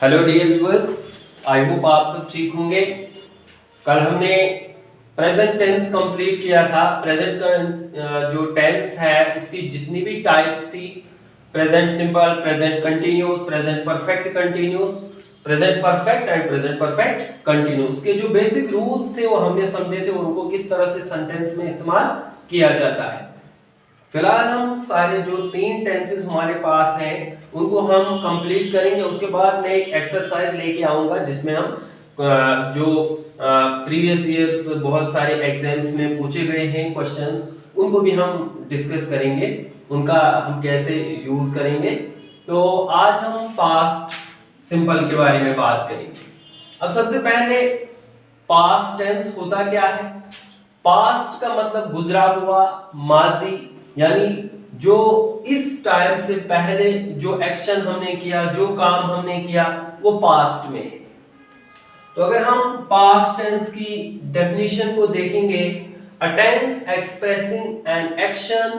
Hello dear viewers, I hope आप सब ठीक होंगे। कल हमने प्रेजेंट टेंस कंप्लीट किया था। प्रेजेंट जो टेंस है उसकी जितनी भी टाइप्स थी, present simple, present continuous, present perfect continuous, present perfect and present perfect continuous के जो बेसिक रूल्स थे वो हमने समझे थे और उनको किस तरह से सेंटेंस में इस्तेमाल किया जाता है। फिलहाल हम सारे जो 3 टेंसेस हमारे पास हैं उनको हम कंप्लीट करेंगे। उसके बाद मैं एक एक्सरसाइज लेके आऊंगा जिसमें हम जो प्रीवियस ईयर्स बहुत सारे एग्जाम्स में पूछे गए हैं क्वेश्चंस, उनको भी हम डिस्कस करेंगे, उनका हम कैसे यूज करेंगे। तो आज हम पास्ट सिंपल के बारे में बात करेंगे। अब सबसे पहले पास्ट टेंस होता क्या है? पास्ट का मतलब गुजरा हुआ, माजी, यानी जो इस टाइम से पहले जो एक्शन हमने किया, जो काम हमने किया, वो पास्ट में है। तो अगर हम पास्ट टेंस की डेफिनेशन को देखेंगे, a tense expressing an action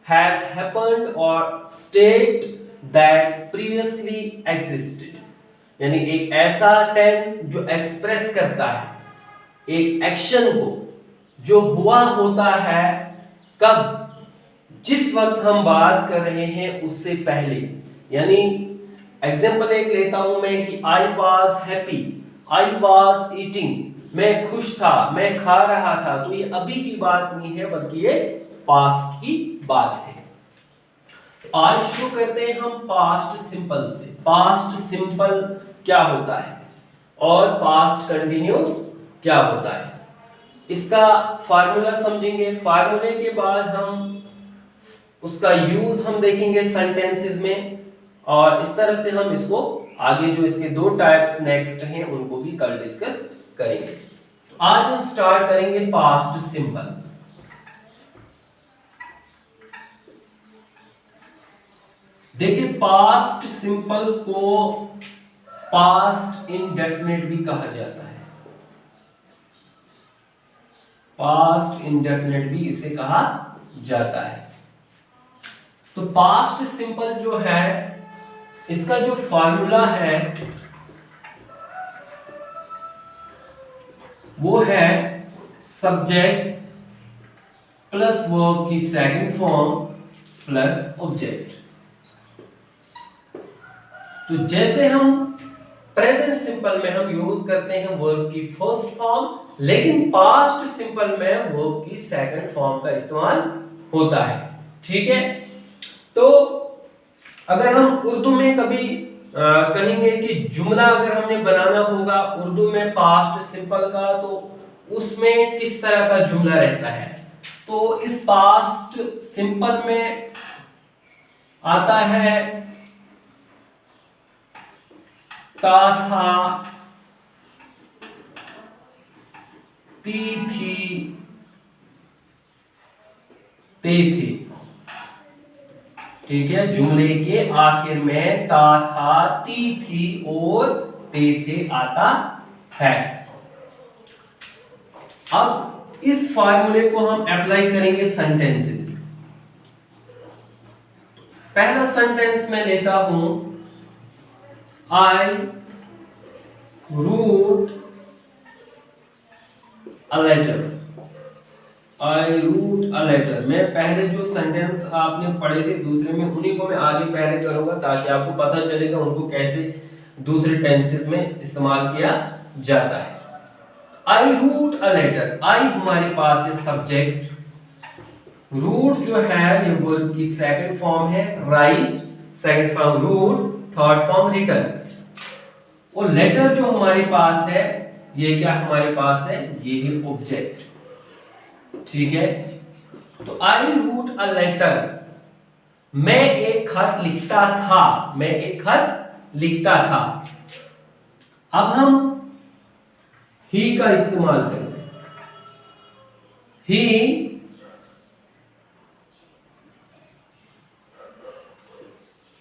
has happened और स्टेट दैट प्रीवियसली एग्जिस्टेड, यानी एक ऐसा टेंस जो एक्सप्रेस करता है एक एक्शन को जो हुआ होता है कब, जिस वक्त हम बात कर रहे हैं उससे पहले। यानी एग्जांपल एक लेता हूं मैं कि I was happy, I was eating, मैं खुश था, मैं खा रहा था। तो ये अभी की बात नहीं है बल्कि ये पास्ट की बात है। आज शुरू करते हैं हम पास्ट सिंपल से। पास्ट सिंपल क्या होता है और पास्ट कंटिन्यूअस क्या होता है, इसका फार्मूला समझेंगे। फार्मूले के बाद हम उसका यूज हम देखेंगे सेंटेंसेस में, और इस तरह से हम इसको आगे जो इसके 2 टाइप्स नेक्स्ट हैं उनको भी कल डिस्कस करेंगे। तो आज हम स्टार्ट करेंगे पास्ट सिंपल। देखिए, पास्ट सिंपल को पास्ट इंडेफिनिट भी कहा जाता है। पास्ट इंडेफिनिट भी इसे कहा जाता है। तो पास्ट सिंपल जो है इसका जो फॉर्मूला है वो है सब्जेक्ट प्लस वर्ब की सेकंड फॉर्म प्लस ऑब्जेक्ट। तो जैसे हम प्रेजेंट सिंपल में हम यूज करते हैं वर्ब की फर्स्ट फॉर्म, लेकिन पास्ट सिंपल में वर्ब की सेकंड फॉर्म का इस्तेमाल होता है। ठीक है, तो अगर हम उर्दू में कभी कहेंगे कि जुमला अगर हमने बनाना होगा उर्दू में पास्ट सिंपल का, तो उसमें किस तरह का जुमला रहता है? तो इस पास्ट सिंपल में आता है ता था, ती थी, ते थे। ठीक है, जुमले के आखिर में ता था, ती थी और ते थे आता है। अब इस फार्मूले को हम अप्लाई करेंगे सेंटेंसेस। पहला सेंटेंस मैं लेता हूं, I wrote a letter. I wrote a letter में पहले जो सेंटेंस आपने पढ़े थे दूसरे में, उन्हीं को मैं आगे पहले करूंगा ताकि आपको पता चलेगा उनको कैसे दूसरे टेंसेस में इस्तेमाल किया जाता है। आई रूट अ लेटर, आई हमारे पास है सब्जेक्ट, रूट जो है ये वर्ब की सेकंड फॉर्म है, right second form wrote, third form written, और लेटर जो हमारे पास है ये क्या हमारे पास है, ये है ऑब्जेक्ट। ठीक है, तो आई रूट अ लेटर, मैं एक खत लिखता था, मैं एक खत लिखता था। अब हम ही का इस्तेमाल करेंगे। ही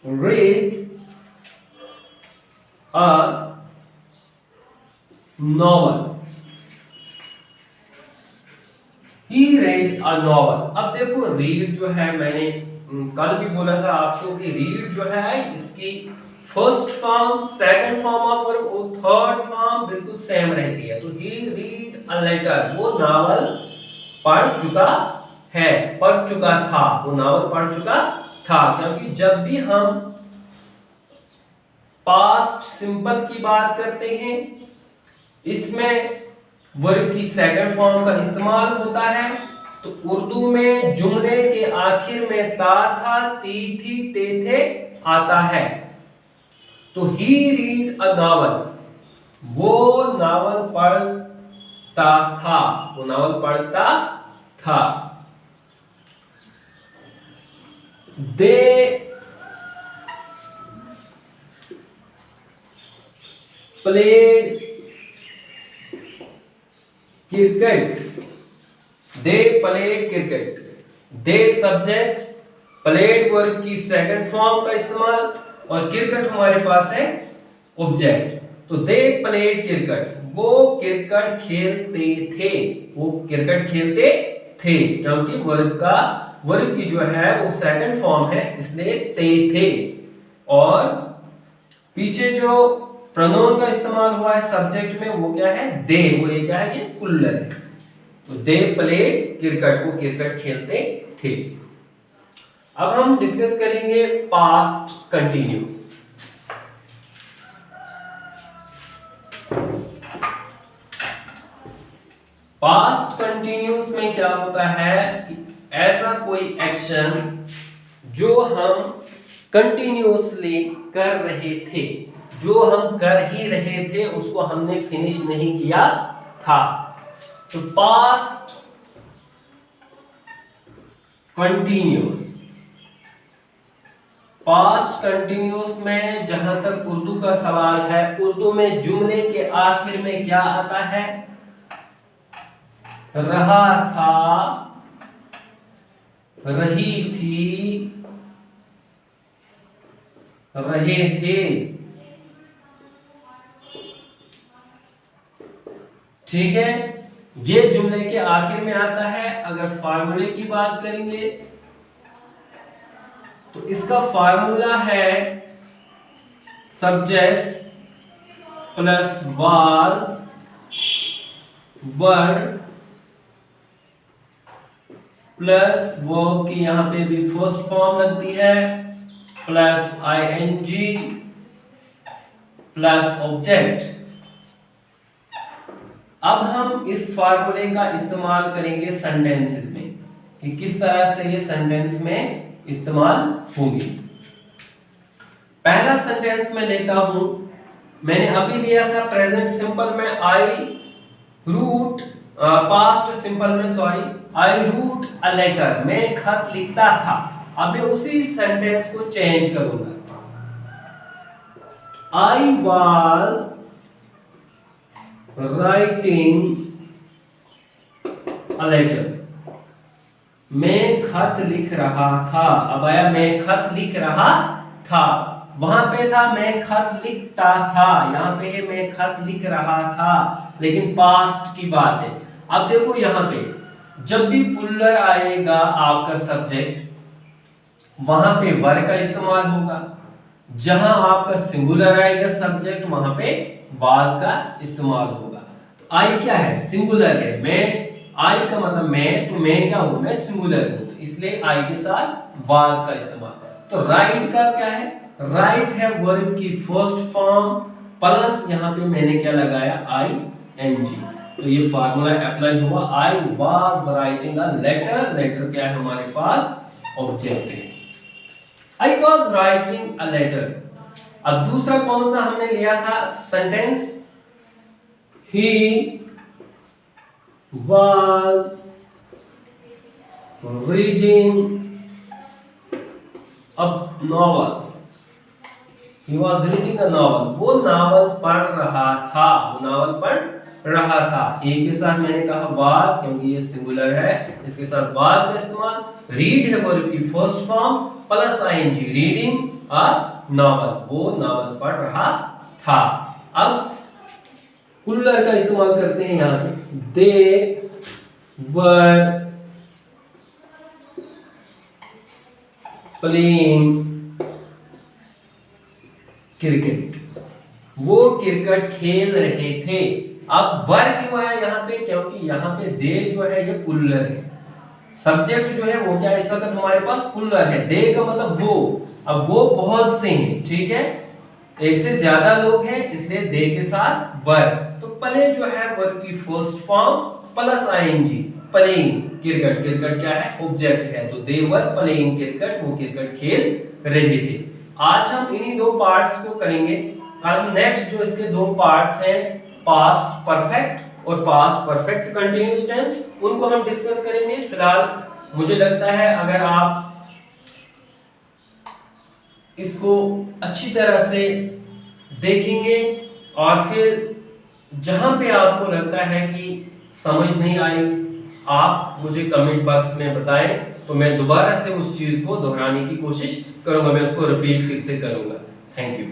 read a novel, he read a novel। अब देखो रीड जो है मैंने कल भी बोला था आपको कि रीड जो है इसकी first form, second form of verb और थर्ड फॉर्म बिल्कुल सेम रहती है। तो ही रीड अ लेटर, वो नावल पढ़ चुका है, पढ़ चुका था, वो नावल पढ़ चुका था। क्योंकि जब भी हम पास्ट सिंपल की बात करते हैं इसमें वर्ब की सेकंड फॉर्म का इस्तेमाल होता है। तो उर्दू में जुमले के आखिर में ता था, ती थी, ते थे आता है। तो ही रीड अ नावल, वो नावल पढ़ता था, वो नावल पढ़ता था। They played cricket, they played cricket. They subject, played verb की सेकंड फॉर्म का इस्तेमाल और क्रिकेट हमारे पास है ऑब्जेक्ट। तो दे प्लेड क्रिकेट, वो क्रिकेट खेलते थे, वो क्रिकेट खेलते थे। क्योंकि वर्ब की जो है वो सेकंड फॉर्म है इसलिए ते थे। और पीछे जो प्रोनाउन का इस्तेमाल हुआ है सब्जेक्ट में वो क्या है, दे। वो ये क्या है, ये प्लूरल है। तो दे प्लेड क्रिकेट, वो क्रिकेट खेलते थे। अब हम डिस्कस करेंगे पास्ट कंटिन्यूस। पास्ट कंटिन्यूस में क्या होता है कि ऐसा कोई एक्शन जो हम कंटिन्यूसली कर रहे थे, जो हम कर ही रहे थे, उसको हमने फिनिश नहीं किया था। तो पास्ट कंटिन्यूस, पास्ट कंटिन्यूस में जहां तक उर्दू का सवाल है, उर्दू में जुमले के आखिर में क्या आता है, रहा था, रही थी, रहे थे। ठीक है, ये जुमले के आखिर में आता है। अगर फार्मूले की बात करेंगे तो इसका फार्मूला है subject plus was verb plus verb की यहां पे भी फर्स्ट फॉर्म लगती है प्लस आईएनजी प्लस ऑब्जेक्ट। अब हम इस फार्मूले का इस्तेमाल करेंगे सेंटेंसेस में कि किस तरह से ये सेंटेंस में इस्तेमाल होंगे। पहला सेंटेंस में लेता हूं, मैंने अभी लिया था प्रेजेंट सिंपल में आई रूट, पास्ट सिंपल में sorry, I wrote a letter, मैं खत लिखता था। अब मैं उसी सेंटेंस को चेंज करूंगा, I was writing a letter, मैं खत लिख रहा था। अब आया मैं खत लिख रहा था, वहां पे था मैं खत लिखता था, यहां पे है मैं खत लिख रहा था, लेकिन पास्ट की बात है। अब देखो यहां पे जब भी पुल्लर आएगा आपका सब्जेक्ट, वहां पे वर का इस्तेमाल होगा, जहां आपका सिंगुलर आएगा सब्जेक्ट वहां पे वाज का इस्तेमाल होगा। तो आई क्या है, सिंगुलर है, मैं, आई का मतलब मैं, तो मैं क्या हूं, मैं सिंगुलर हूं, तो इसलिए आई के साथ वाज का इस्तेमाल। तो राइट का क्या है, राइट है वर्ब की फर्स्ट फॉर्म प्लस यहां पे मैंने क्या लगाया, आई एन जी। तो ये फार्मूला अप्लाई हुआ, I was writing a letter, letter क्या है हमारे पास ऑब्जेक्ट है, I was writing a letter. अब दूसरा कौन सा हमने लिया था sentence, he was reading a novel, he was reading a novel, वो नावल पढ़ रहा था, वो नावल पढ़ रहा था। ए के साथ मैंने कहा वाज क्योंकि ये सिंगुलर है, इसके साथ वाज का इस्तेमाल। रीड है वर्ब की first form plus ING, reading a novel, वो नावल पढ़ रहा था। अब कुल्लर का इस्तेमाल करते हैं यहां पे, दे वर प्लेइंग क्रिकेट, वो क्रिकेट खेल रहे थे। अब वर क्यों आया यहाँ पे, क्योंकि यहाँ पे दे जो है ये पुल्लर है, सब्जेक्ट जो है वो क्या इस वक्त हमारे पास पुल्लर है, दे का मतलब वो। अब वो बहुत से हैं, ठीक है, एक से ज्यादा लोग हैं, इसलिए दे के साथ वर, तो प्ले जो है वर की first form plus ING, playing cricket, cricket क्या है ऑब्जेक्ट है, तो दे वर प्लेइंग क्रिकेट, वो क्रिकेट खेल रहे थे। आज हम इन्हीं दो पार्ट्स को करेंगे। कल हम नेक्स्ट जो इसके दो पार्ट्स हैं पास्ट परफेक्ट और पास्ट परफेक्ट कंटीन्यूअस टेंस, उनको हम डिस्कस करेंगे। फिलहाल मुझे लगता है अगर आप इसको अच्छी तरह से देखेंगे और फिर जहां पे आपको लगता है कि समझ नहीं आई, आप मुझे कमेंट बॉक्स में बताएं, तो मैं दोबारा से उस चीज को दोहराने की कोशिश करूंगा, मैं उसको रिपीट फिर से करूंगा। Thank you.